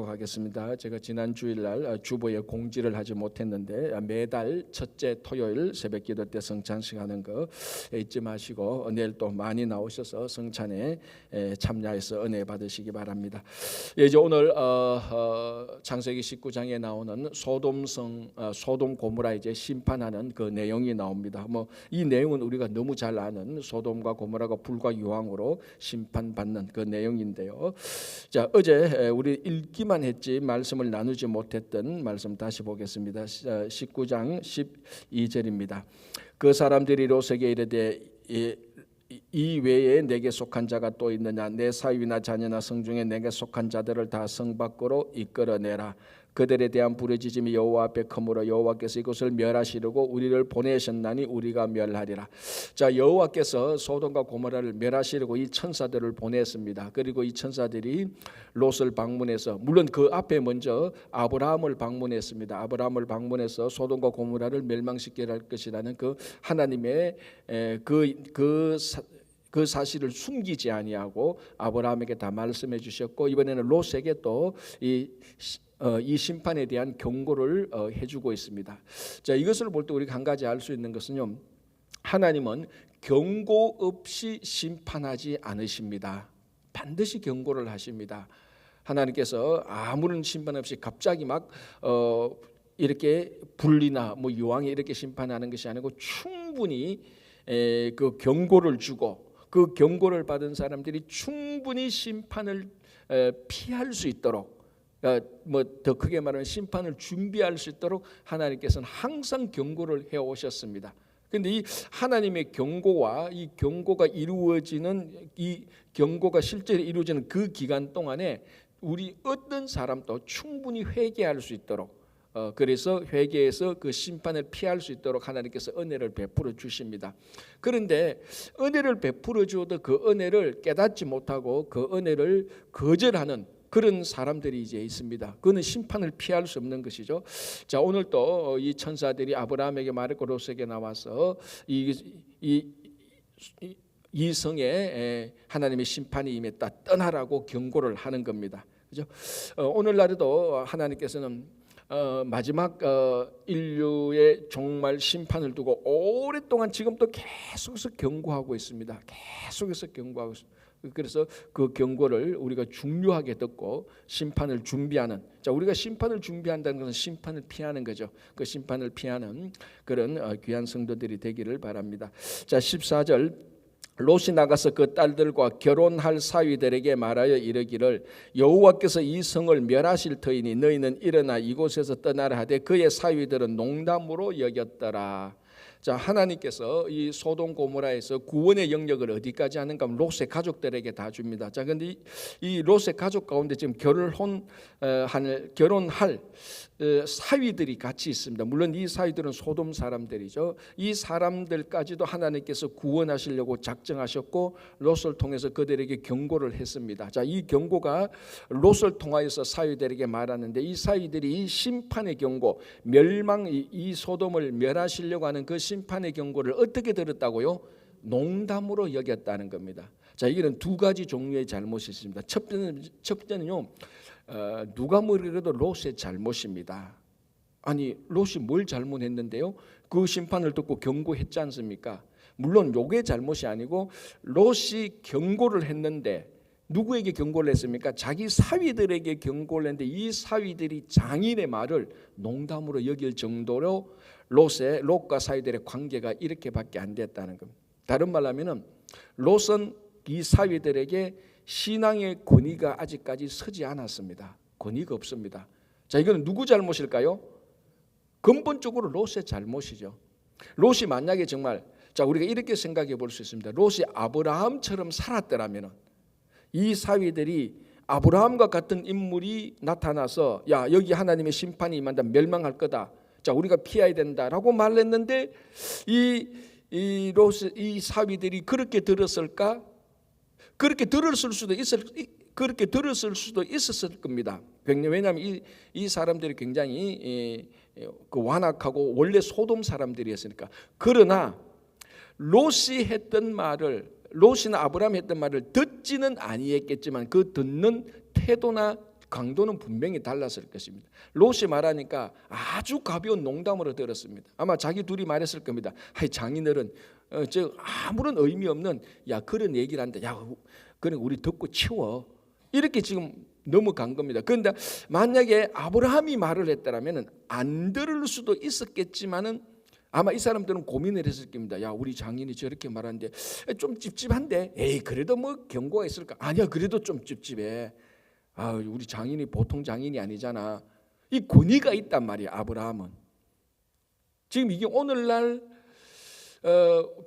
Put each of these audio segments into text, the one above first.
하겠습니다. 제가 지난 주일날 주보에 공지를 하지 못했는데 매달 첫째 토요일 새벽기도 때 성찬식하는 거 잊지 마시고 내일 또 많이 나오셔서 성찬에 참여해서 은혜 받으시기 바랍니다. 이제 오늘 창세기 19장에 나오는 소돔 고모라 이제 심판하는 그 내용이 나옵니다. 이 내용은 우리가 너무 잘 아는 소돔과 고모라가 불과 유황으로 심판받는 그 내용인데요. 자, 어제 우리 읽기만 했지 말씀을 나누지 못했던 말씀 다시 보겠습니다. 19장 12절입니다. 그 사람들이 롯에게 이르되 이 외에 내게 속한 자가 또 있느냐? 내 사위나 자녀나 성중에 내게 속한 자들을 다 성 밖으로 이끌어내라. 그들에 대한 부르짖음이 여호와 앞에 크므로 여호와께서 이곳을 멸하시려고 우리를 보내셨나니 우리가 멸하리라. 자, 여호와께서 소돔과 고모라를 멸하시려고 이 천사들을 보냈습니다. 그리고 이 천사들이 롯을 방문해서, 물론 그 앞에 먼저 아브라함을 방문했습니다. 아브라함을 방문해서 소돔과 고모라를 멸망시켜야 할 것이라는 그 하나님의 그 사실을 숨기지 아니하고 아브라함에게 다 말씀해 주셨고, 이번에는 롯에게 또 이 심판에 대한 경고를 해주고 있습니다. 자, 이것을 볼 때 우리가 한 가지 알 수 있는 것은요, 하나님은 경고 없이 심판하지 않으십니다. 반드시 경고를 하십니다. 하나님께서 아무런 심판 없이 갑자기 막 이렇게 불리나 유황에 이렇게 심판하는 것이 아니고 충분히 그 경고를 주고, 그 경고를 받은 사람들이 충분히 심판을 피할 수 있도록, 더 크게 말하면 심판을 준비할 수 있도록 하나님께서는 항상 경고를 해오셨습니다. 그런데 이 하나님의 경고와 이 경고가 이루어지는, 이 경고가 실제로 이루어지는 그 기간 동안에 우리 어떤 사람도 충분히 회개할 수 있도록, 그래서 회개해서 그 심판을 피할 수 있도록 하나님께서 은혜를 베풀어 주십니다. 그런데 은혜를 베풀어 주어도 그 은혜를 깨닫지 못하고 그 은혜를 거절하는 그런 사람들이 이제 있습니다. 그는 심판을 피할 수 없는 것이죠. 자, 오늘 또 이 천사들이 아브라함에게 말했고 롯에게 나와서 이 성에 하나님의 심판이 임했다, 떠나라고 경고를 하는 겁니다. 그죠? 오늘날에도 하나님께서는 마지막 인류의 종말 심판을 두고 오랫동안 지금도 계속해서 경고하고 있습니다. 계속해서 경고하고 있습니다. 그래서 그 경고를 우리가 중요하게 듣고 심판을 준비하는, 자, 우리가 심판을 준비한다는 것은 심판을 피하는 거죠. 그 심판을 피하는 그런 귀한 성도들이 되기를 바랍니다. 자, 14절, 롯이 나가서 그 딸들과 결혼할 사위들에게 말하여 이르기를 여호와께서 이 성을 멸하실 터이니 너희는 일어나 이곳에서 떠나라 하되 그의 사위들은 농담으로 여겼더라. 자, 하나님께서 이 소돔 고모라에서 구원의 영역을 어디까지 하는가 하면 롯의 가족들에게 다 줍니다. 자, 그런데 이 롯의 가족 가운데 지금 결혼할 사위들이 같이 있습니다. 물론 이 사위들은 소돔 사람들이죠. 이 사람들까지도 하나님께서 구원하시려고 작정하셨고 롯을 통해서 그들에게 경고를 했습니다. 자, 이 경고가 롯을 통하여서 사위들에게 말하는데, 이 사위들이 심판의 경고, 이 소돔을 멸하시려고 하는 그 심판의 경고를 어떻게 들었다고요? 농담으로 여겼다는 겁니다. 자, 이거는 두 가지 종류의 잘못이 있습니다. 첫 번째는요, 누가 뭐래도 롯의 잘못입니다. 아니, 롯이 뭘 잘못했는데요? 그 심판을 듣고 경고했지 않습니까? 물론 요게 잘못이 아니고 롯이 경고를 했는데 누구에게 경고를 했습니까? 자기 사위들에게 경고를 했는데 이 사위들이 장인의 말을 농담으로 여길 정도로 롯과 사위들의 관계가 이렇게밖에 안 됐다는 겁니다. 다른 말로 하면은 롯은 이 사위들에게 신앙의 권위가 아직까지 서지 않았습니다. 권위가 없습니다. 자, 이거는 누구 잘못일까요? 근본적으로 롯의 잘못이죠. 롯이 만약에 정말, 자, 우리가 이렇게 생각해 볼 수 있습니다. 롯이 아브라함처럼 살았더라면 이 사위들이 아브라함과 같은 인물이 나타나서 야, 여기 하나님의 심판이 임한다, 멸망할 거다, 자, 우리가 피해야 된다라고 말했는데 이 사위들이 그렇게 들었을까? 그렇게 들었을 수도 있었을 겁니다. 왜냐하면 이 사람들이 굉장히 완악하고 원래 소돔 사람들이었으니까. 그러나 롯이나 아브라함이 했던 말을 듣지는 아니했겠지만 그 듣는 태도나 강도는 분명히 달랐을 것입니다. 롯이 말하니까 아주 가벼운 농담으로 들었습니다. 아마 자기 둘이 말했을 겁니다. 하이 장인어른, 저 아무런 의미 없는 그런 얘기를 한다. 그래 우리 듣고 치워. 이렇게 지금 넘어간 겁니다. 그런데 만약에 아브라함이 말을 했다라면 안 들을 수도 있었겠지만은 아마 이 사람들은 고민을 했을 겁니다. 우리 장인이 저렇게 말하는데 좀 찝찝한데, 그래도 뭐 경고가 있을까? 아니야, 그래도 좀 찝찝해. 우리 장인이 보통 장인이 아니잖아. 이 권위가 있단 말이야, 아브라함은. 지금 이게 오늘날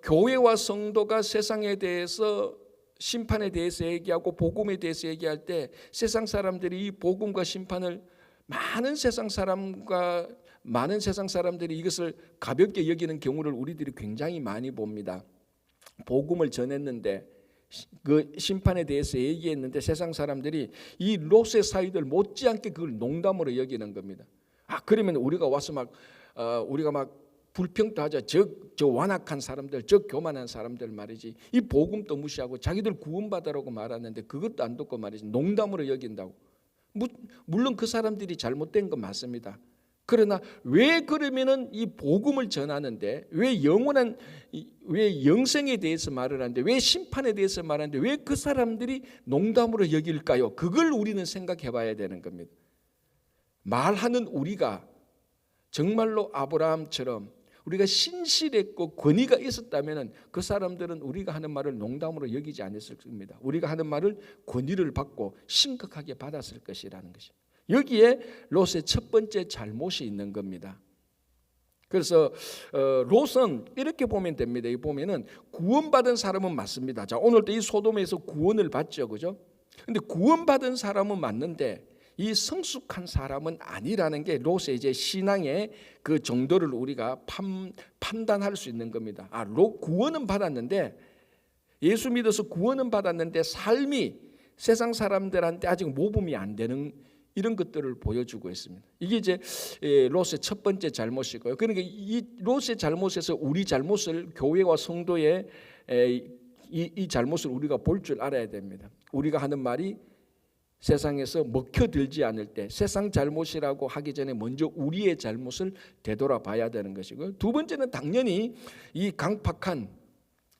교회와 성도가 세상에 대해서, 심판에 대해서 얘기하고 복음에 대해서 얘기할 때 세상 사람들이 이 복음과 심판을 많은 세상 사람들이 이것을 가볍게 여기는 경우를 우리들이 굉장히 많이 봅니다. 복음을 전했는데 그 심판에 대해서 얘기했는데 세상 사람들이 이 롯의 사위들 못지않게 그걸 농담으로 여기는 겁니다. 그러면 우리가 와서 우리가 막 불평도 저 완악한 사람들, 저 교만한 사람들 말이지, 이 복음도 무시하고 자기들 구원받으라고 말하는데 그것도 안 듣고 말이지 농담으로 여긴다고. 물론 그 사람들이 잘못된 건 맞습니다. 그러나 왜 그러면은 이 복음을 전하는데, 왜 영생에 대해서 말을 하는데, 왜 심판에 대해서 말하는데 왜 그 사람들이 농담으로 여길까요? 그걸 우리는 생각해 봐야 되는 겁니다. 말하는 우리가 정말로 아브라함처럼 우리가 신실했고 권위가 있었다면 그 사람들은 우리가 하는 말을 농담으로 여기지 않았을 겁니다. 우리가 하는 말을 권위를 받고 심각하게 받았을 것이라는 것입니다. 여기에 롯의 첫 번째 잘못이 있는 겁니다. 그래서 롯은 이렇게 보면 됩니다. 이 보면은 구원받은 사람은 맞습니다. 자, 오늘도 이 소돔에서 구원을 받죠, 그죠? 근데 구원받은 사람은 맞는데 이 성숙한 사람은 아니라는 게 롯의 이제 신앙의 그 정도를 우리가 판단할 수 있는 겁니다. 롯 구원은 받았는데, 예수 믿어서 구원은 받았는데 삶이 세상 사람들한테 아직 모범이 안 되는 이런 것들을 보여주고 있습니다. 이게 이제 롯의 첫 번째 잘못이고요. 그러니까 이 롯의 잘못에서 우리 잘못을, 교회와 성도의 이 잘못을 우리가 볼 줄 알아야 됩니다. 우리가 하는 말이 세상에서 먹혀들지 않을 때 세상 잘못이라고 하기 전에 먼저 우리의 잘못을 되돌아봐야 되는 것이고요. 두 번째는 당연히 이 강팍한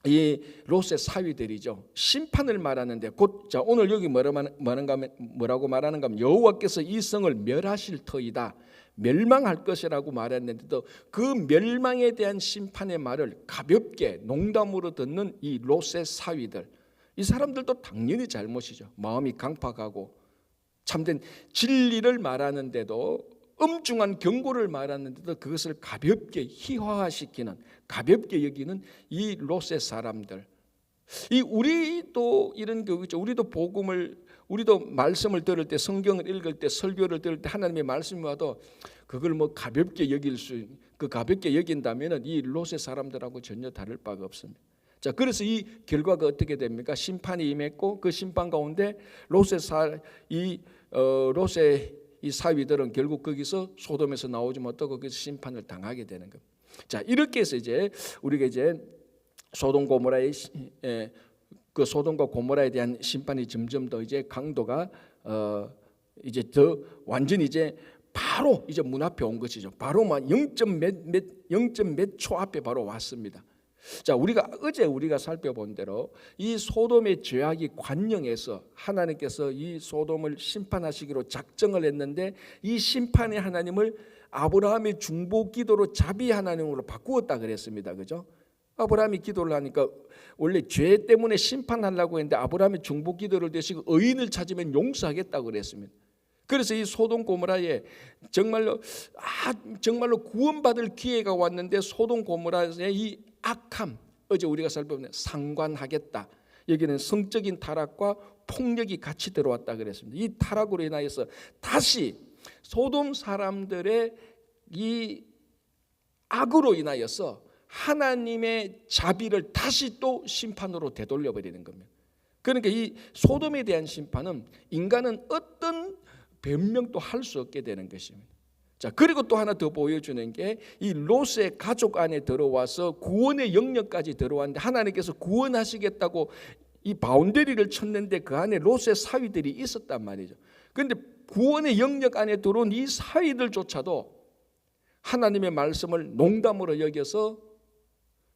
이 롯의 사위들이죠. 심판을 말하는데 자, 오늘 여기 뭐라고 말하는가 하면 여호와께서 이 성을 멸하실 터이다, 멸망할 것이라고 말했는데도 그 멸망에 대한 심판의 말을 가볍게 농담으로 듣는 이 롯의 사위들, 이 사람들도 당연히 잘못이죠. 마음이 강팍하고 참된 진리를 말하는데도, 엄중한 경고를 말하는데도 그것을 가볍게 희화화시키는, 가볍게 여기는 이 롯의 사람들. 우리도 이런 경우죠. 우리도 말씀을 들을 때, 성경을 읽을 때, 설교를 들을 때 하나님의 말씀이 와도 그걸 가볍게 가볍게 여긴다면은 이 롯의 사람들하고 전혀 다를 바가 없습니다. 자, 그래서 이 결과가 어떻게 됩니까? 심판이 임했고 그 심판 가운데 롯의 이 사위들은 결국 거기서 소돔에서 나오지 못하고 거기서 심판을 당하게 되는 겁니다. 자, 이렇게 해서 이제 우리가 이제 그 소돔과 고모라에 대한 심판이 점점 더 이제 강도가 이제 더 완전히 이제 바로 이제 문 앞에 온 것이죠. 바로 막 0. 몇 초 앞에 바로 왔습니다. 자, 우리가 살펴본 대로 이 소돔의 죄악이 관영해서 하나님께서 이 소돔을 심판하시기로 작정을 했는데, 이 심판의 하나님을 아브라함의 중보 기도로 자비 하나님으로 바꾸었다 그랬습니다. 그죠? 아브라함이 기도를 하니까 원래 죄 때문에 심판하려고 했는데 아브라함의 중보 기도를 드시고 의인을 찾으면 용서하겠다고 그랬습니다. 그래서 이 소돔 고모라에 정말로 구원받을 기회가 왔는데 소돔 고모라의 이 악함, 어제 우리가 살펴본 상관하겠다, 여기는 성적인 타락과 폭력이 같이 들어왔다 그랬습니다. 이 타락으로 인하여서 다시 소돔 사람들의 이 악으로 인하여서 하나님의 자비를 다시 또 심판으로 되돌려 버리는 겁니다. 그러니까 이 소돔에 대한 심판은 인간은 어떤 변명도 할 수 없게 되는 것입니다. 자, 그리고 또 하나 더 보여주는 게 이 롯의 가족 안에 들어와서 구원의 영역까지 들어왔는데, 하나님께서 구원하시겠다고 이 바운더리를 쳤는데 그 안에 롯의 사위들이 있었단 말이죠. 그런데 구원의 영역 안에 들어온 이 사위들조차도 하나님의 말씀을 농담으로 여겨서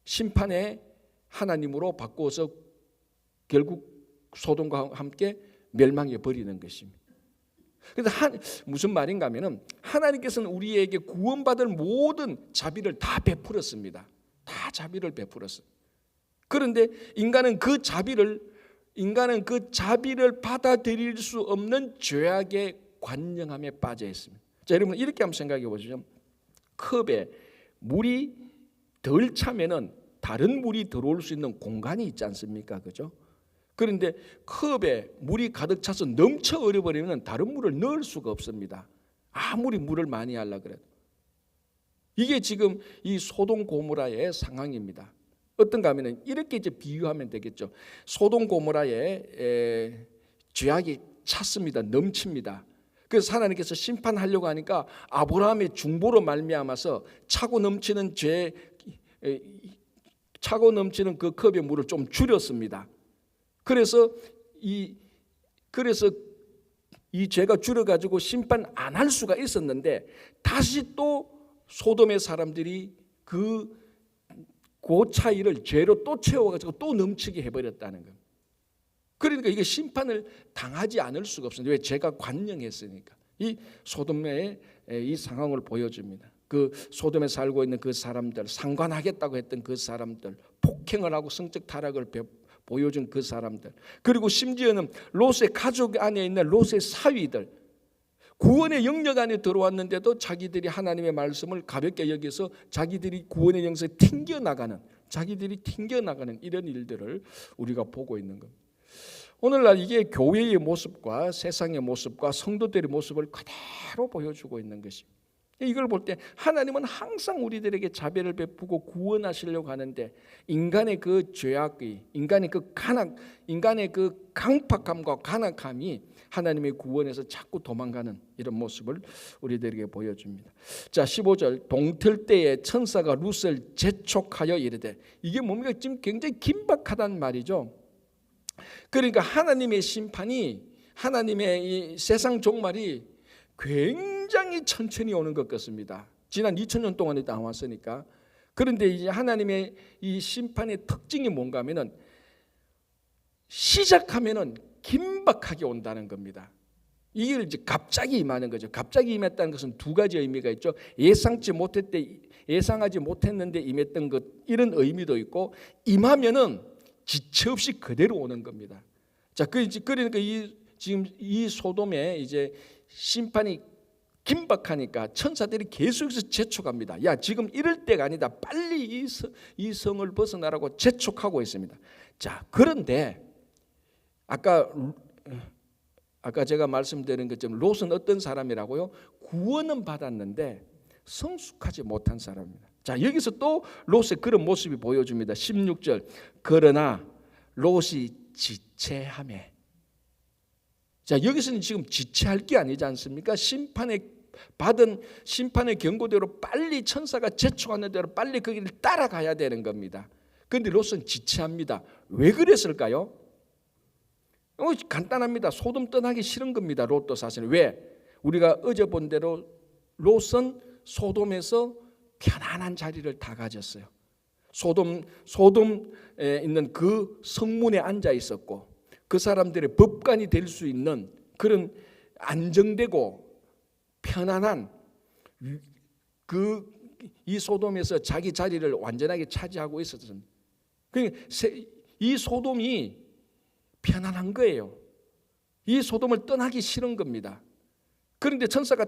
심판의 하나님으로 바꾸어서 결국 소돔과 함께 멸망해 버리는 것입니다. 그래서 무슨 말인가 하면은 하나님께서는 우리에게 구원받을 모든 자비를 다 베풀었습니다. 다 자비를 베풀었어요. 그런데 인간은 그 자비를 받아들일 수 없는 죄악의 관념함에 빠져 있습니다. 자, 여러분 이렇게 한번 생각해 보시죠. 컵에 물이 덜 차면은 다른 물이 들어올 수 있는 공간이 있지 않습니까? 그죠? 그런데 컵에 물이 가득 차서 넘쳐 버리면 다른 물을 넣을 수가 없습니다. 아무리 물을 많이 하려고 그래도. 이게 지금 이 소돔 고모라의 상황입니다. 어떤가 하면 이렇게 이제 비유하면 되겠죠. 소돔 고모라에 죄악이 찼습니다. 넘칩니다. 그래서 하나님께서 심판하려고 하니까 아브라함의 중보로 말미암아서 차고 넘치는 그 컵의 물을 좀 줄였습니다. 그래서 이 죄가 줄여가지고 심판 안 할 수가 있었는데 다시 또 소돔의 사람들이 그 차이를 죄로 또 채워가지고 또 넘치게 해버렸다는 거예요. 그러니까 이게 심판을 당하지 않을 수가 없습니다. 왜? 죄가 관영했으니까. 이 소돔의 이 상황을 보여줍니다. 그 소돔에 살고 있는 그 사람들, 상관하겠다고 했던 그 사람들, 폭행을 하고 성적 타락을 보여준 그 사람들, 그리고 심지어는 롯의 가족 안에 있는 롯의 사위들, 구원의 영역 안에 들어왔는데도 자기들이 하나님의 말씀을 가볍게 여기서 자기들이 구원의 영역에 튕겨나가는 이런 일들을 우리가 보고 있는 겁니다. 오늘날 이게 교회의 모습과 세상의 모습과 성도들의 모습을 그대로 보여주고 있는 것입니다. 이걸 볼 때 하나님은 항상 우리들에게 자비를 베푸고 구원하시려고 하는데 인간의 그 죄악의, 인간의 그 강팍함과 간악함이 하나님의 구원에서 자꾸 도망가는 이런 모습을 우리들에게 보여줍니다. 자, 15절, 동틀 때에 천사가 룻을 재촉하여 이르되, 이게 뭡니까? 지금 굉장히 긴박하단 말이죠. 그러니까 하나님의 심판이, 하나님의 이 세상 종말이 굉장히 천천히 오는 것 같습니다. 지난 2000년 동안에 나왔으니까. 그런데 이제 하나님의 이 심판의 특징이 뭔가 하면은 시작하면은 긴박하게 온다는 겁니다. 이게 이제 갑자기 임하는 거죠. 갑자기 임했다는 것은 두 가지 의미가 있죠. 예상하지 못했는데 임했던 것, 이런 의미도 있고, 임하면은 지체 없이 그대로 오는 겁니다. 자, 그러니까 지금 이 소돔에 이제 심판이 긴박하니까 천사들이 계속해서 재촉합니다. 야, 지금 이럴 때가 아니다. 빨리 이 성을 벗어나라고 재촉하고 있습니다. 자, 그런데 아까 제가 말씀드린 것처럼 롯은 어떤 사람이라고요? 구원은 받았는데 성숙하지 못한 사람입니다. 자, 여기서 또 롯의 그런 모습이 보여줍니다. 16절, 그러나 롯이 지체하매. 자, 여기서는 지금 지체할 게 아니지 않습니까? 심판의 경고대로 빨리 천사가 재촉하는 대로 빨리 그 길을 따라가야 되는 겁니다. 그런데 롯은 지체합니다. 왜 그랬을까요? 간단합니다. 소돔 떠나기 싫은 겁니다. 롯도 사실은. 왜? 우리가 어제 본 대로 롯은 소돔에서 편안한 자리를 다 가졌어요. 소돔에 있는 그 성문에 앉아 있었고, 그 사람들의 법관이 될 수 있는 그런 안정되고 편안한 이 소돔에서 자기 자리를 완전하게 차지하고 있었습니다. 그러니까 이 소돔이 편안한 거예요. 이 소돔을 떠나기 싫은 겁니다. 그런데 천사가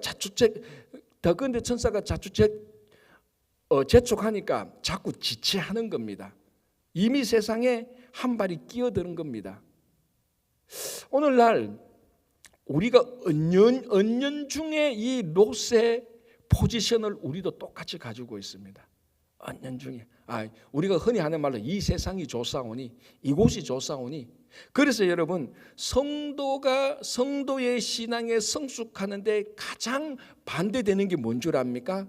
재촉하니까 자꾸 지체하는 겁니다. 이미 세상에 한 발이 끼어드는 겁니다. 오늘날 우리가 은연중에 이 롯의 포지션을 우리도 똑같이 가지고 있습니다. 은연중에. 우리가 흔히 하는 말로 이 세상이 좋사오니, 이곳이 좋사오니. 그래서 여러분, 성도의 신앙에 성숙하는데 가장 반대되는 게 뭔 줄 압니까?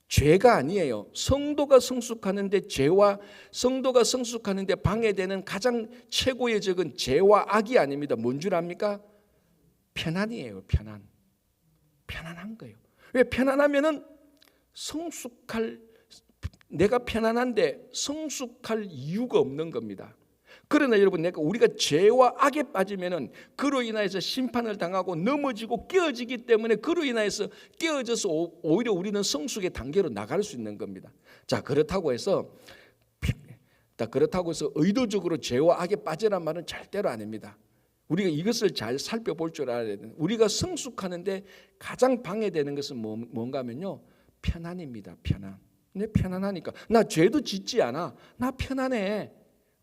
죄가 아니에요. 성도가 성숙하는데 방해되는 가장 최고의 적은 죄와 악이 아닙니다. 뭔 줄 압니까? 편안이에요. 편안한 거예요. 왜? 편안하면은 내가 편안한데 성숙할 이유가 없는 겁니다. 그러나 여러분, 우리가 죄와 악에 빠지면은 그로 인하여서 심판을 당하고 넘어지고 깨어지기 때문에 그로 인하여서 깨어져서 오히려 우리는 성숙의 단계로 나갈 수 있는 겁니다. 자, 그렇다고 해서 의도적으로 죄와 악에 빠지란 말은 절대로 아닙니다. 우리가 이것을 잘 살펴볼 줄 알아야 돼요. 우리가 성숙하는데 가장 방해되는 것은 뭔가 하면요, 편안입니다. 내 편안하니까 나 죄도 짓지 않아. 나 편안해.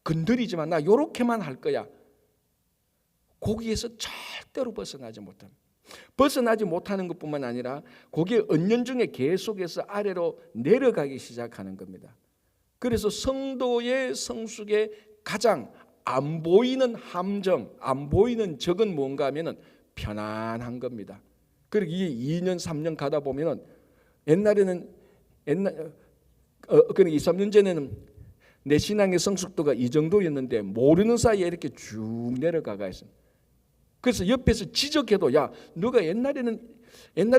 건드리지만 나 요렇게만 할 거야. 거기에서 절대로 벗어나지 못하는 것뿐만 아니라 거기에 은연중에 계속해서 아래로 내려가기 시작하는 겁니다. 그래서 성도의 성숙의 가장 안 보이는 함정, 안 보이는 적은 뭔가 하면은 편안한 겁니다. 그리고 이게 2년 3년 가다 보면은 그러니까 2, 3년 전에는 내 신앙의 성숙도가 이 정도였는데 모르는 사이에 이렇게 쭉 내려가가 있습니다. 그래서 옆에서 지적해도, 야, 너가 옛날에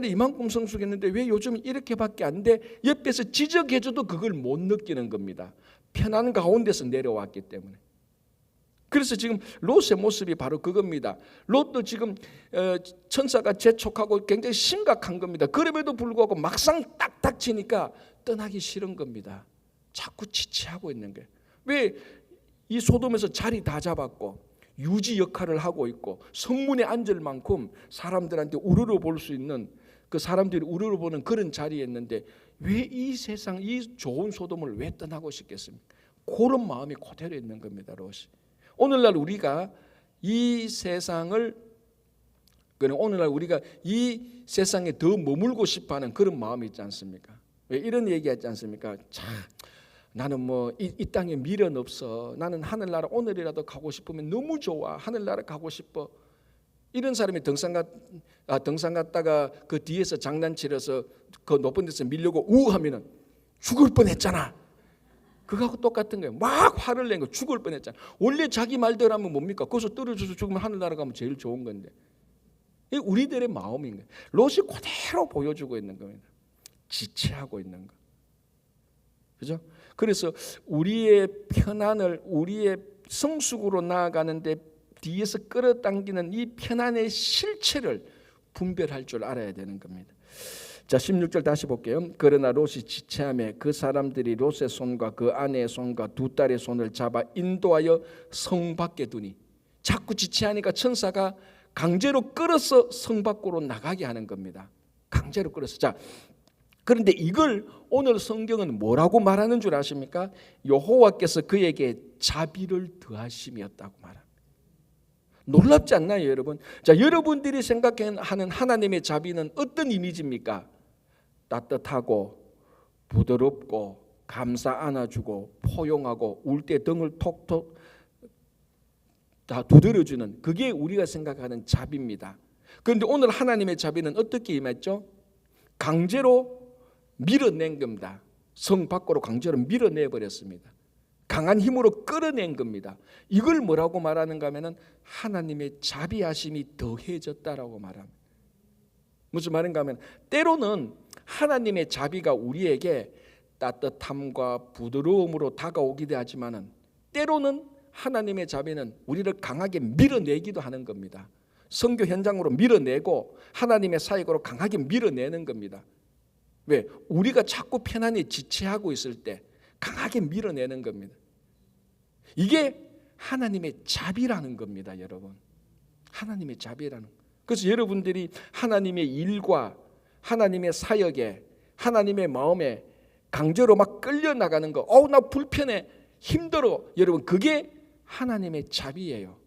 이만큼 성숙했는데 왜 요즘 이렇게밖에 안 돼? 옆에서 지적해줘도 그걸 못 느끼는 겁니다. 편안 가운데서 내려왔기 때문에. 그래서 지금 롯의 모습이 바로 그겁니다. 롯도 지금 천사가 재촉하고 굉장히 심각한 겁니다. 그럼에도 불구하고 막상 딱딱 치니까 떠나기 싫은 겁니다. 자꾸 지체하고 있는 거예요. 왜? 이 소돔에서 자리 다 잡았고 유지 역할을 하고 있고 성문에 앉을 만큼 사람들한테 우러러 볼 수 있는, 그 사람들이 우러러 보는 그런 자리에 있는데 왜 이 세상, 이 좋은 소돔을 왜 떠나고 싶겠습니까? 그런 마음이 그대로 있는 겁니다. 롯이. 오늘날 우리가 이 세상에 더 머물고 싶어하는 그런 마음이 있지 않습니까? 왜 이런 얘기하지 않습니까? 자, 나는 이 땅에 미련 없어. 나는 하늘나라 오늘이라도 가고 싶으면 너무 좋아. 하늘나라 가고 싶어. 이런 사람이 등산 갔다가 그 뒤에서 장난치려서 그 높은 데서 밀려고 하면은 죽을 뻔했잖아. 그거하고 똑같은 거예요. 막 화를 낸 거, 죽을 뻔했잖아. 원래 자기 말대로 하면 뭡니까? 거기서 떨어져서 죽으면 하늘나라 가면 제일 좋은 건데. 이게 우리들의 마음인 거예요. 롯이 그대로 보여주고 있는 겁니다. 지체하고 있는 거. 그죠? 그래서 우리의 편안을, 우리의 성숙으로 나아가는데 뒤에서 끌어당기는 이 편안의 실체를 분별할 줄 알아야 되는 겁니다. 자, 16절 다시 볼게요. 그러나 롯이 지체하며 그 사람들이 롯의 손과 그 아내의 손과 두 딸의 손을 잡아 인도하여 성 밖에 두니. 자꾸 지체하니까 천사가 강제로 끌어서 성 밖으로 나가게 하는 겁니다. 강제로 끌어서. 자, 그런데 이걸 오늘 성경은 뭐라고 말하는 줄 아십니까? 여호와께서 그에게 자비를 더하심이었다고 말합니다. 놀랍지 않나요, 여러분? 자, 여러분들이 생각하는 하나님의 자비는 어떤 이미지입니까? 따뜻하고 부드럽고 감싸 안아주고 포용하고 울 때 등을 톡톡 다 두드려주는, 그게 우리가 생각하는 자비입니다. 그런데 오늘 하나님의 자비는 어떻게 임했죠? 강제로 밀어낸 겁니다. 성 밖으로 강제로 밀어내버렸습니다. 강한 힘으로 끌어낸 겁니다. 이걸 뭐라고 말하는가 하면 하나님의 자비하심이 더해졌다라고 말합니다. 무슨 말인가 하면 때로는 하나님의 자비가 우리에게 따뜻함과 부드러움으로 다가오기도 하지만은 때로는 하나님의 자비는 우리를 강하게 밀어내기도 하는 겁니다. 선교 현장으로 밀어내고 하나님의 사역으로 강하게 밀어내는 겁니다. 왜? 우리가 자꾸 편안히 지체하고 있을 때 강하게 밀어내는 겁니다. 이게 하나님의 자비라는 겁니다, 여러분. 하나님의 자비라는. 그래서 여러분들이 하나님의 일과 하나님의 사역에, 하나님의 마음에 강제로 막 끌려나가는 거, 나 불편해, 힘들어, 여러분, 그게 하나님의 자비예요.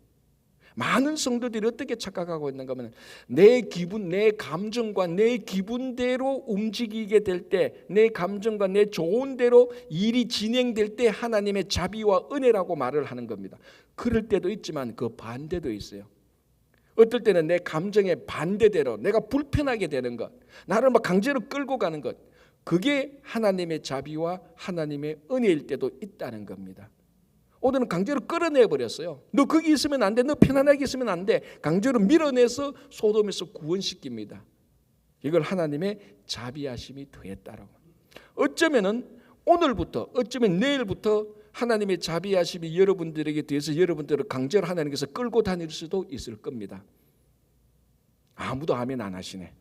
많은 성도들이 어떻게 착각하고 있는가 하면 내 기분, 내 감정과 내 기분대로 움직이게 될 때, 내 감정과 내 좋은 대로 일이 진행될 때 하나님의 자비와 은혜라고 말을 하는 겁니다. 그럴 때도 있지만 그 반대도 있어요. 어떨 때는 내 감정의 반대대로 내가 불편하게 되는 것, 나를 막 강제로 끌고 가는 것, 그게 하나님의 자비와 하나님의 은혜일 때도 있다는 겁니다. 오늘은 강제로 끌어내 버렸어요. 너 거기 있으면 안 돼. 너 편안하게 있으면 안 돼. 강제로 밀어내서 소돔에서 구원시킵니다. 이걸 하나님의 자비하심이 더했다라고. 어쩌면은 오늘부터, 어쩌면 내일부터 하나님의 자비하심이 여러분들에게 대해서 여러분들을 강제로 하나님께서 끌고 다닐 수도 있을 겁니다. 아무도 아멘 안 하시네.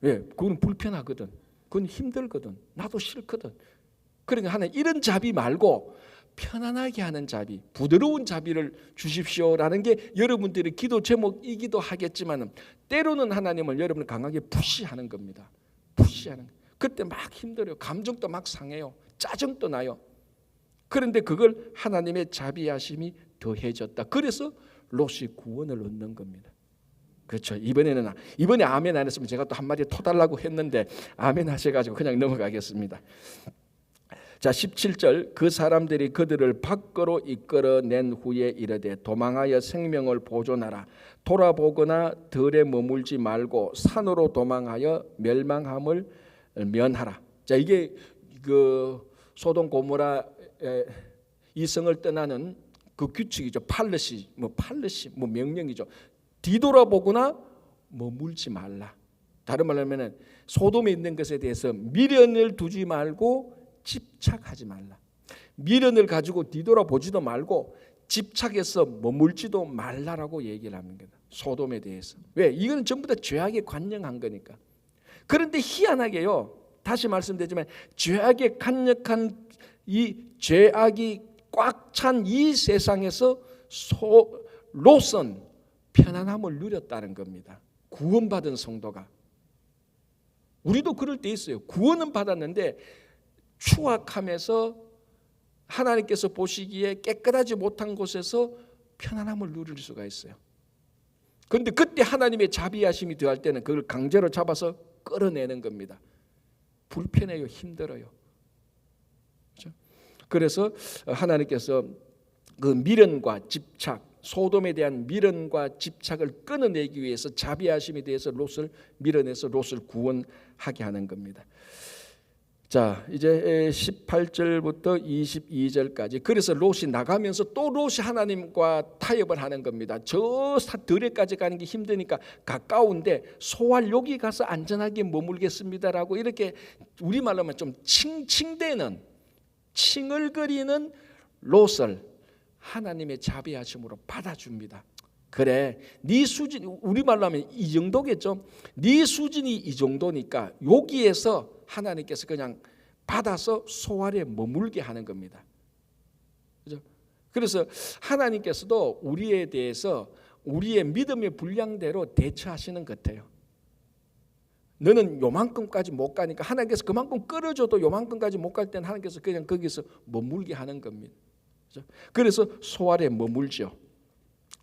왜? 그건 불편하거든. 그건 힘들거든. 나도 싫거든. 그러니까 하나님 이런 자비 말고 편안하게 하는 자비, 부드러운 자비를 주십시오라는 게 여러분들의 기도 제목이기도 하겠지만 때로는 하나님을 여러분을 강하게 푸시하는 겁니다. 푸시하는 거예요. 그때 막 힘들어요. 감정도 막 상해요. 짜증도 나요. 그런데 그걸 하나님의 자비하심이 더해졌다. 그래서 롯이 구원을 얻는 겁니다. 그렇죠. 이번에 아멘 안 했으면 제가 또 한마디 토달라고 했는데 아멘 하셔가지고 그냥 넘어가겠습니다. 자 17절 그 사람들이 그들을 밖으로 이끌어낸 후에 이르되 도망하여 생명을 보존하라. 돌아보거나 들에 머물지 말고 산으로 도망하여 멸망함을 면하라. 자 이게 그 소돔 고모라 이 성을 떠나는 그 규칙이죠. 팔르시 명령이죠. 뒤돌아보거나 머물지 말라. 다른 말로 하면은 소돔에 있는 것에 대해서 미련을 두지 말고 집착하지 말라. 미련을 가지고 뒤돌아보지도 말고 집착해서 머물지도 말라라고 얘기를 합니다. 소돔에 대해서. 왜? 이건 전부 다 죄악에 관영한 거니까. 그런데 희한하게요. 다시 말씀드리지만 죄악에 간역한 이 죄악이 꽉 찬 이 세상에서 롯은 편안함을 누렸다는 겁니다. 구원받은 성도가. 우리도 그럴 때 있어요. 구원은 받았는데 추악함에서 하나님께서 보시기에 깨끗하지 못한 곳에서 편안함을 누릴 수가 있어요. 그런데 그때 하나님의 자비하심이 더할 때는 그걸 강제로 잡아서 끌어내는 겁니다. 불편해요. 힘들어요. 그렇죠? 그래서 하나님께서 그 미련과 집착, 소돔에 대한 미련과 집착을 끊어내기 위해서 자비하심에 대해서 롯을 밀어내서 롯을 구원하게 하는 겁니다. 자 이제 18절부터 22절까지 그래서 롯이 나가면서 또 롯이 하나님과 타협을 하는 겁니다. 저 들에까지 가는 게 힘드니까 가까운데 소알 여기 가서 안전하게 머물겠습니다라고 이렇게 우리말로 하면 좀 칭칭대는 칭얼거리는 롯을 하나님의 자비하심으로 받아줍니다. 그래 네 수준 우리말로 하면 이 정도겠죠. 네 수준이 이 정도니까 여기에서 하나님께서 그냥 받아서 소알에 머물게 하는 겁니다. 그죠? 그래서 하나님께서도 우리에 대해서 우리의 믿음의 분량대로 대처하시는 것 같아요. 너는 요만큼까지 못 가니까 하나님께서 그만큼 끌어줘도 요만큼까지 못 갈 때는 하나님께서 그냥 거기서 머물게 하는 겁니다. 그죠? 그래서 소알에 머물죠.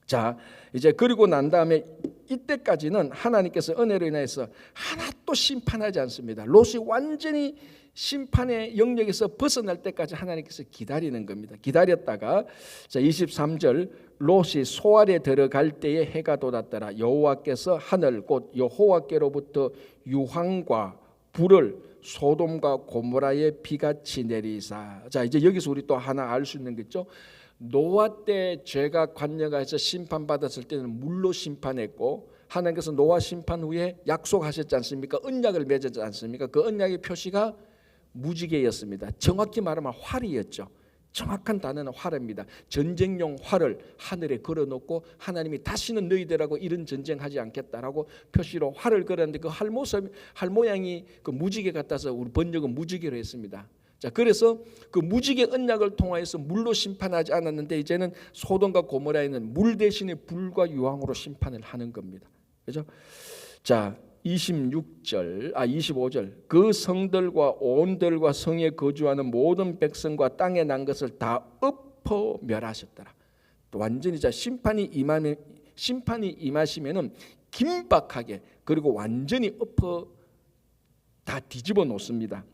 자 이제 그리고 난 다음에 이때까지는 하나님께서 은혜로 인해서 하나도 심판하지 않습니다. 롯이 완전히 심판의 영역에서 벗어날 때까지 하나님께서 기다리는 겁니다. 기다렸다가 자 23절 롯이 소알에 들어갈 때에 해가 돋았더라. 여호와께서 하늘 곧 여호와께로부터 유황과 불을 소돔과 고모라에 비같이 내리사. 자 이제 여기서 우리 또 하나 알 수 있는 게 있죠. 노아 때 죄가 관여가해서 심판받았을 때는 물로 심판했고 하나님께서 노아 심판 후에 약속하셨지 않습니까? 언약을 맺었지 않습니까? 그 언약의 표시가 무지개였습니다. 정확히 말하면 활이었죠. 정확한 단어는 활입니다. 전쟁용 활을 하늘에 걸어놓고 하나님이 다시는 너희들하고 이런 전쟁하지 않겠다라고 표시로 활을 걸었는데 그 활 모양이 그 무지개 같아서 우리 번역은 무지개로 했습니다. 자, 그래서 그 무지개 언약을 통하여서 물로 심판하지 않았는데 이제는 소돔과 고모라에는 물 대신에 불과 유황으로 심판을 하는 겁니다. 그렇죠? 자, 25절 그 성들과 온들과 성에 거주하는 모든 백성과 땅에 난 것을 다 엎어 멸하셨더라. 또 완전히 자 심판이 임하시면은 긴박하게 그리고 완전히 엎어 다 뒤집어 놓습니다.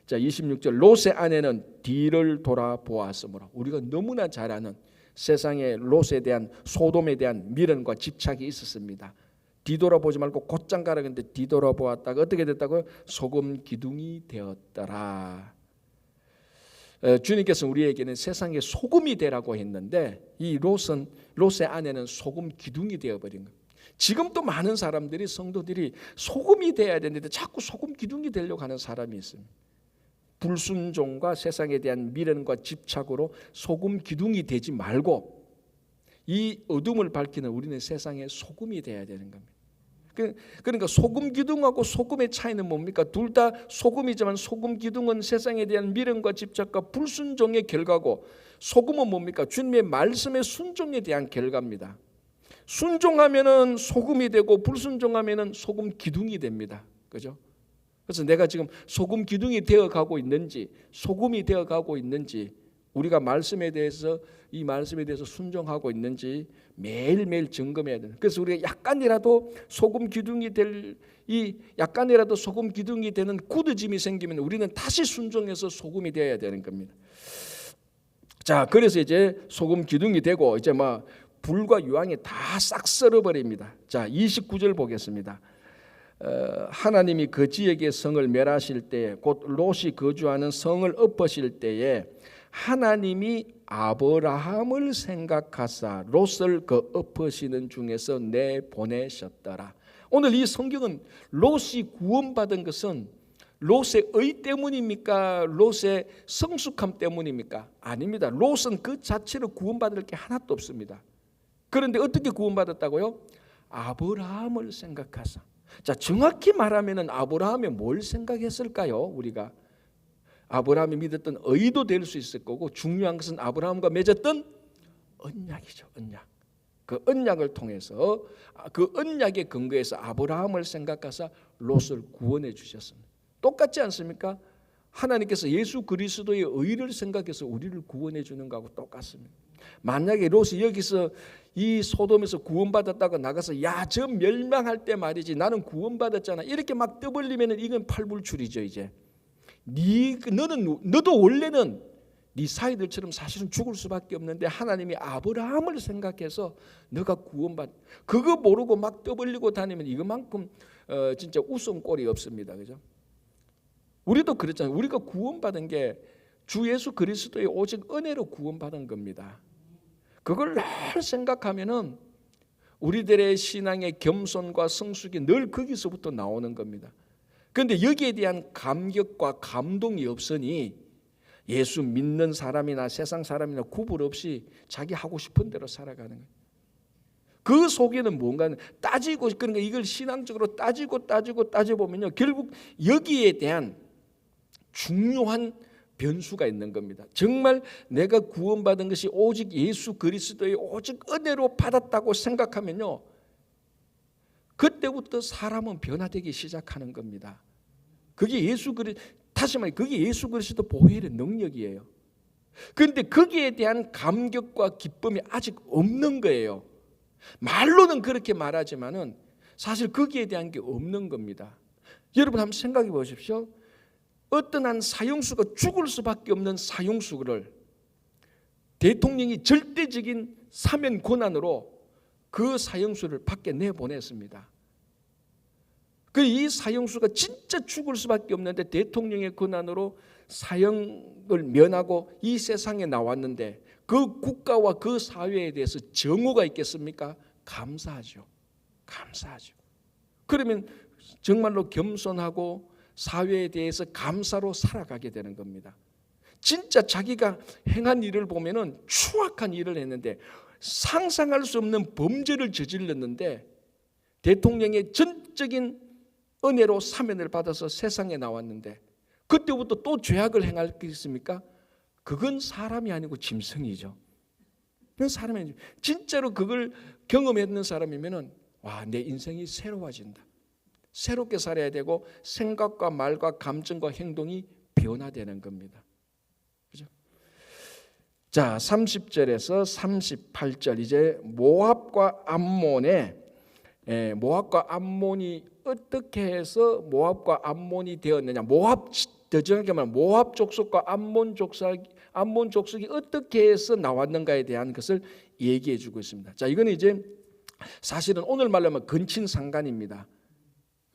자 26절 롯의 아내는 뒤를 돌아보았으므로 우리가 너무나 잘 아는 세상의 롯에 대한 소돔에 대한 미련과 집착이 있었습니다. 뒤돌아보지 말고 곧장 가라 근데 뒤돌아보았다가 어떻게 됐다고요? 소금 기둥이 되었더라. 주님께서 우리에게는 세상의 소금이 되라고 했는데 이 롯의 아내는 소금 기둥이 되어버린 거예요. 지금도 많은 사람들이 성도들이 소금이 돼야 되는데 자꾸 소금 기둥이 되려고 하는 사람이 있습니다. 불순종과 세상에 대한 미련과 집착으로 소금 기둥이 되지 말고 이 어둠을 밝히는 우리는 세상의 소금이 돼야 되는 겁니다. 그러니까 소금 기둥하고 소금의 차이는 뭡니까? 둘 다 소금이지만 소금 기둥은 세상에 대한 미련과 집착과 불순종의 결과고 소금은 뭡니까? 주님의 말씀의 순종에 대한 결과입니다. 순종하면은 소금이 되고 불순종하면은 소금 기둥이 됩니다. 그죠? 그래서 내가 지금 소금 기둥이 되어가고 있는지 소금이 되어가고 있는지 우리가 이 말씀에 대해서 순종하고 있는지 매일매일 점검해야 돼요. 그래서 우리가 약간이라도 소금 기둥이 되는 굳어짐이 생기면 우리는 다시 순종해서 소금이 되어야 되는 겁니다. 자, 그래서 이제 소금 기둥이 되고 이제 막 불과 유황이 다 싹 썰어버립니다. 자, 29절 보겠습니다. 하나님이 그 지역의 성을 멸하실 때에 곧 롯이 거주하는 성을 엎으실 때에 하나님이 아브라함을 생각하사 롯을 그 엎으시는 중에서 내보내셨더라. 오늘 이 성경은 롯이 구원받은 것은 롯의 의 때문입니까? 롯의 성숙함 때문입니까? 아닙니다. 롯은 그 자체로 구원받을 게 하나도 없습니다. 그런데 어떻게 구원받았다고요? 아브라함을 생각하사. 자, 정확히 말하면 아브라함이 뭘 생각했을까요? 우리가 아브라함이 믿었던 의도 될 수 있을 거고 중요한 것은 아브라함과 맺었던 언약이죠. 언약. 그 언약을 통해서 그 언약의 근거에서 아브라함을 생각하사 롯을 구원해 주셨습니다. 똑같지 않습니까? 하나님께서 예수 그리스도의 의를 생각해서 우리를 구원해 주는 거하고 똑같습니다. 만약에 롯이 여기서 이 소돔에서 구원받았다고 나가서 야, 저 멸망할 때 말이지 나는 구원받았잖아 이렇게 막 떠벌리면 이건 팔불출이죠. 이제 너도 원래는 네 사이들처럼 사실은 죽을 수밖에 없는데 하나님이 아브라함을 생각해서 너가 구원받. 그거 모르고 막 떠벌리고 다니면 이것만큼 진짜 웃음꼴이 없습니다. 그죠? 우리도 그랬잖아요. 우리가 구원받은 게 주 예수 그리스도의 오직 은혜로 구원받은 겁니다. 그걸 늘 생각하면은 우리들의 신앙의 겸손과 성숙이 늘 거기서부터 나오는 겁니다. 그런데 여기에 대한 감격과 감동이 없으니 예수 믿는 사람이나 세상 사람이나 구분 없이 자기 하고 싶은 대로 살아가는 거예요. 그 속에는 뭔가 따지고, 그러니까 이걸 신앙적으로 따져보면요, 결국 여기에 대한 중요한 변수가 있는 겁니다. 정말 내가 구원받은 것이 오직 예수 그리스도의 오직 은혜로 받았다고 생각하면요, 그때부터 사람은 변화되기 시작하는 겁니다. 그게 다시 말해 그게 예수 그리스도 보혈의 능력이에요. 그런데 거기에 대한 감격과 기쁨이 아직 없는 거예요. 말로는 그렇게 말하지만은 사실 거기에 대한 게 없는 겁니다. 여러분 한번 생각해 보십시오. 어떤 한 사형수가 죽을 수밖에 없는 사형수를 대통령이 절대적인 사면 권한으로 그 사형수를 밖에 내보냈습니다. 이 사형수가 진짜 죽을 수밖에 없는데 대통령의 권한으로 사형을 면하고 이 세상에 나왔는데 그 국가와 그 사회에 대해서 정오가 있겠습니까? 감사하죠. 감사하죠. 그러면 정말로 겸손하고 사회에 대해서 감사로 살아가게 되는 겁니다. 진짜 자기가 행한 일을 보면은 추악한 일을 했는데 상상할 수 없는 범죄를 저질렀는데 대통령의 전적인 은혜로 사면을 받아서 세상에 나왔는데 그때부터 또 죄악을 행할 게 있습니까? 그건 사람이 아니고 짐승이죠. 그건 사람이 아니죠. 진짜로 그걸 경험했는 사람이면은 와, 내 인생이 새로워진다. 새롭게 살아야 되고 생각과 말과 감정과 행동이 변화되는 겁니다. 그죠? 자, 30절에서 38절 이제 모압과 암몬이 어떻게 해서 모압과 암몬이 되었느냐? 더 정확히 말하면 모압 족속과 암몬 족속이 어떻게 해서 나왔는가에 대한 것을 얘기해 주고 있습니다. 자, 이거는 이제 사실은 오늘 말로 하면 근친상간입니다.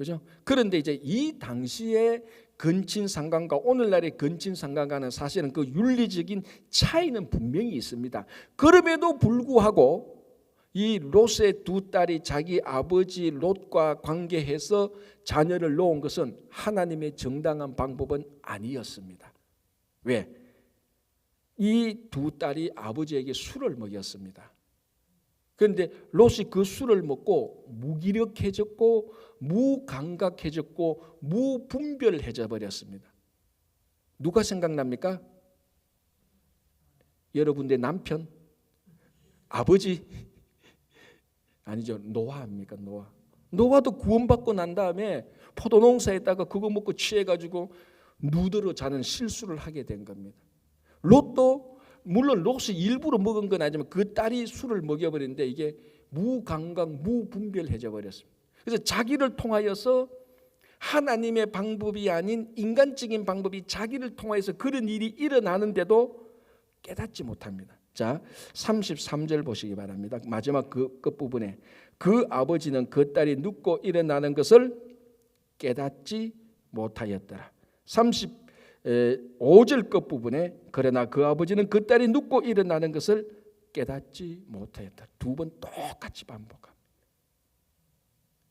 그죠? 그런데 이제 이 당시에 근친상간과 오늘날의 근친상간과는 사실은 그 윤리적인 차이는 분명히 있습니다. 그럼에도 불구하고 이 롯의 두 딸이 자기 아버지 롯과 관계해서 자녀를 놓은 것은 하나님의 정당한 방법은 아니었습니다. 왜? 이 두 딸이 아버지에게 술을 먹였습니다. 그런데 롯이 그 술을 먹고 무기력해졌고 무감각해졌고 무분별해져 버렸습니다. 누가 생각납니까? 여러분의 남편? 아버지? 아니죠. 노아입니까? 노아도 구원받고 난 다음에 포도농사에다가 그거 먹고 취해가지고 누더러 자는 실수를 하게 된 겁니다. 롯도 물론 롯이 일부러 먹은 건 아니지만 그 딸이 술을 먹여버리는데 이게 무감각 무분별해져 버렸습니다. 그래서 자기를 통하여서 하나님의 방법이 아닌 인간적인 방법이 자기를 통하여서 그런 일이 일어나는데도 깨닫지 못합니다. 자, 33절 보시기 바랍니다. 마지막 그 끝부분에 그 아버지는 그 딸이 눕고 일어나는 것을 깨닫지 못하였더라. 35절 끝부분에 그러나 그 아버지는 그 딸이 눕고 일어나는 것을 깨닫지 못하였다. 두 번 똑같이 반복합니다.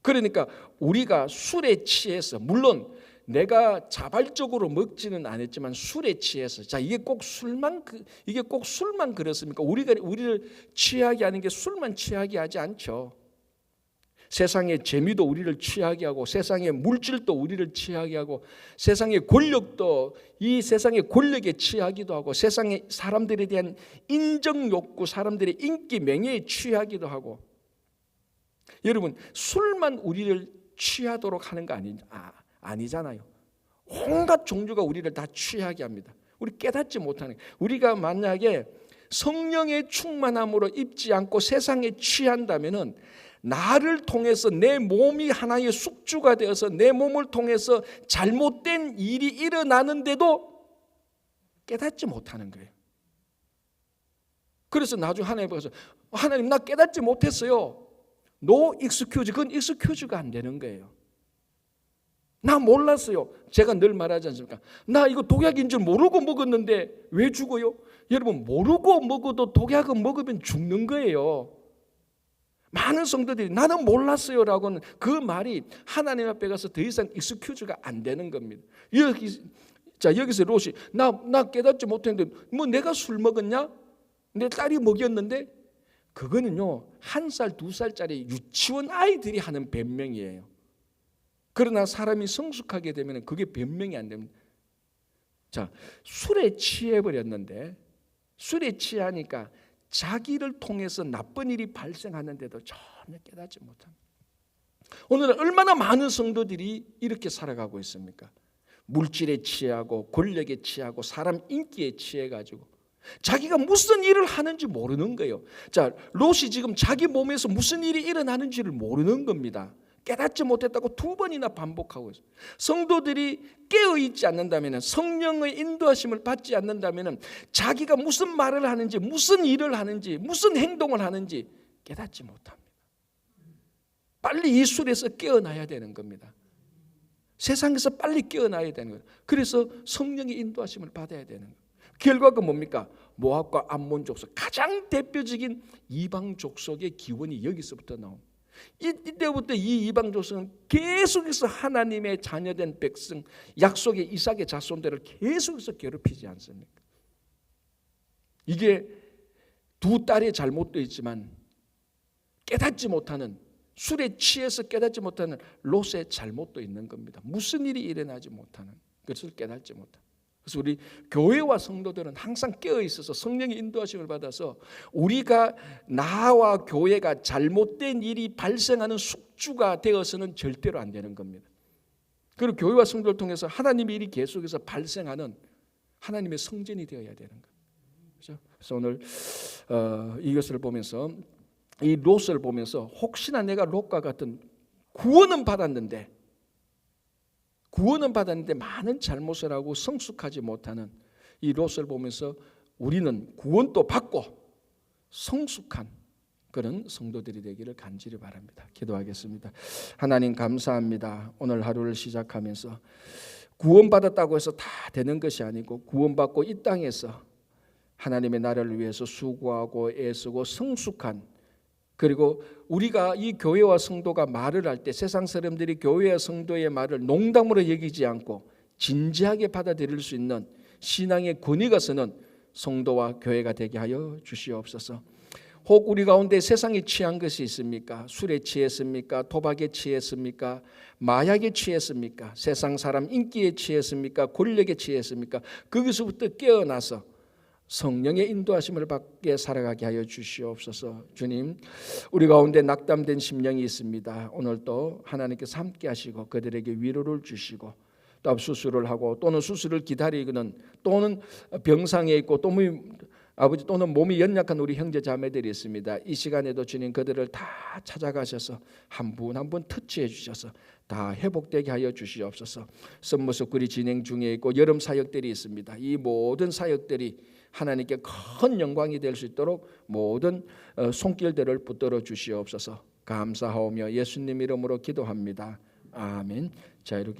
그러니까 우리가 술에 취해서 물론 내가 자발적으로 먹지는 않았지만 술에 취해서 자 이게 꼭 술만 그렇습니까? 우리를 취하게 하는 게 술만 취하게 하지 않죠. 세상의 재미도 우리를 취하게 하고 세상의 물질도 우리를 취하게 하고 세상의 권력도 이 세상의 권력에 취하기도 하고 세상의 사람들에 대한 인정 욕구, 사람들의 인기, 명예에 취하기도 하고 여러분 술만 우리를 취하도록 하는 거 아니잖아요. 온갖 종류가 우리를 다 취하게 합니다. 우리 깨닫지 못하는 거예요. 우리가 만약에 성령의 충만함으로 입지 않고 세상에 취한다면은 나를 통해서 내 몸이 하나의 숙주가 되어서 내 몸을 통해서 잘못된 일이 일어나는데도 깨닫지 못하는 거예요. 그래서 나중에 하나님께 가서 하나님 나 깨닫지 못했어요. No excuse. 그건 excuse가 안 되는 거예요. 나 몰랐어요. 제가 늘 말하지 않습니까? 나 이거 독약인 줄 모르고 먹었는데 왜 죽어요? 여러분 모르고 먹어도 독약은 먹으면 죽는 거예요. 많은 성도들이 나는 몰랐어요 라고는 그 말이 하나님 앞에 가서 더 이상 excuse가 안 되는 겁니다. 여기서 롯이 나 깨닫지 못했는데 뭐 내가 술 먹었냐? 내 딸이 먹였는데 그거는요 1살 2살짜리 유치원 아이들이 하는 변명이에요. 그러나 사람이 성숙하게 되면 그게 변명이 안 됩니다. 자, 술에 취해버렸는데 술에 취하니까 자기를 통해서 나쁜 일이 발생하는데도 전혀 깨닫지 못합니다. 오늘은 얼마나 많은 성도들이 이렇게 살아가고 있습니까? 물질에 취하고 권력에 취하고 사람 인기에 취해가지고 자기가 무슨 일을 하는지 모르는 거예요. 자, 롯이 지금 자기 몸에서 무슨 일이 일어나는지를 모르는 겁니다. 깨닫지 못했다고 2번이나 반복하고 있어요. 성도들이 깨어있지 않는다면 성령의 인도하심을 받지 않는다면 자기가 무슨 말을 하는지 무슨 일을 하는지 무슨 행동을 하는지 깨닫지 못합니다. 빨리 이 술에서 깨어나야 되는 겁니다. 세상에서 빨리 깨어나야 되는 거예요. 그래서 성령의 인도하심을 받아야 되는 거예요. 결과가 뭡니까? 모압과 암몬 족속 가장 대표적인 이방 족속의 기원이 여기서부터 나옵니다. 이때부터 이 이방 족속은 계속해서 하나님의 자녀된 백성 약속의 이삭의 자손들을 계속해서 괴롭히지 않습니까? 이게 두 딸의 잘못도 있지만 깨닫지 못하는 술에 취해서 깨닫지 못하는 롯의 잘못도 있는 겁니다. 무슨 일이 일어나지 못하는 그것을 깨닫지 못하는. 그래서 우리 교회와 성도들은 항상 깨어 있어서 성령의 인도하심을 받아서 우리가 나와 교회가 잘못된 일이 발생하는 숙주가 되어서는 절대로 안 되는 겁니다. 그리고 교회와 성도를 통해서 하나님의 일이 계속해서 발생하는 하나님의 성전이 되어야 되는 거죠. 그래서 오늘 이것을 보면서 이 롯을 보면서 혹시나 내가 롯과 같은 구원은 받았는데 많은 잘못을 하고 성숙하지 못하는 이 롯을 보면서 우리는 구원도 받고 성숙한 그런 성도들이 되기를 간절히 바랍니다. 기도하겠습니다. 하나님 감사합니다. 오늘 하루를 시작하면서 구원받았다고 해서 다 되는 것이 아니고 구원받고 이 땅에서 하나님의 나라를 위해서 수고하고 애쓰고 성숙한, 그리고 우리가 이 교회와 성도가 말을 할 때 세상 사람들이 교회와 성도의 말을 농담으로 여기지 않고 진지하게 받아들일 수 있는 신앙의 권위가 서는 성도와 교회가 되게 하여 주시옵소서. 혹 우리 가운데 세상에 취한 것이 있습니까? 술에 취했습니까? 도박에 취했습니까? 마약에 취했습니까? 세상 사람 인기에 취했습니까? 권력에 취했습니까? 거기서부터 깨어나서 성령의 인도하심을 받게 살아가게 하여 주시옵소서. 주님, 우리 가운데 낙담된 심령이 있습니다. 오늘도 하나님께서 함께 하시고 그들에게 위로를 주시고 또 압수수술을 하고 또는 수술을 기다리는 또는 병상에 있고 또 아버지 또는 몸이 연약한 우리 형제 자매들이 있습니다. 이 시간에도 주님 그들을 다 찾아가셔서 한 분 한 분 터치해 주셔서 다 회복되게 하여 주시옵소서. 선무숙구리 진행 중에 있고 여름 사역들이 있습니다. 이 모든 사역들이 하나님께 큰 영광이 될 수 있도록 모든 손길들을 붙들어 주시옵소서. 감사하오며 예수님 이름으로 기도합니다. 아멘. 자, 이렇게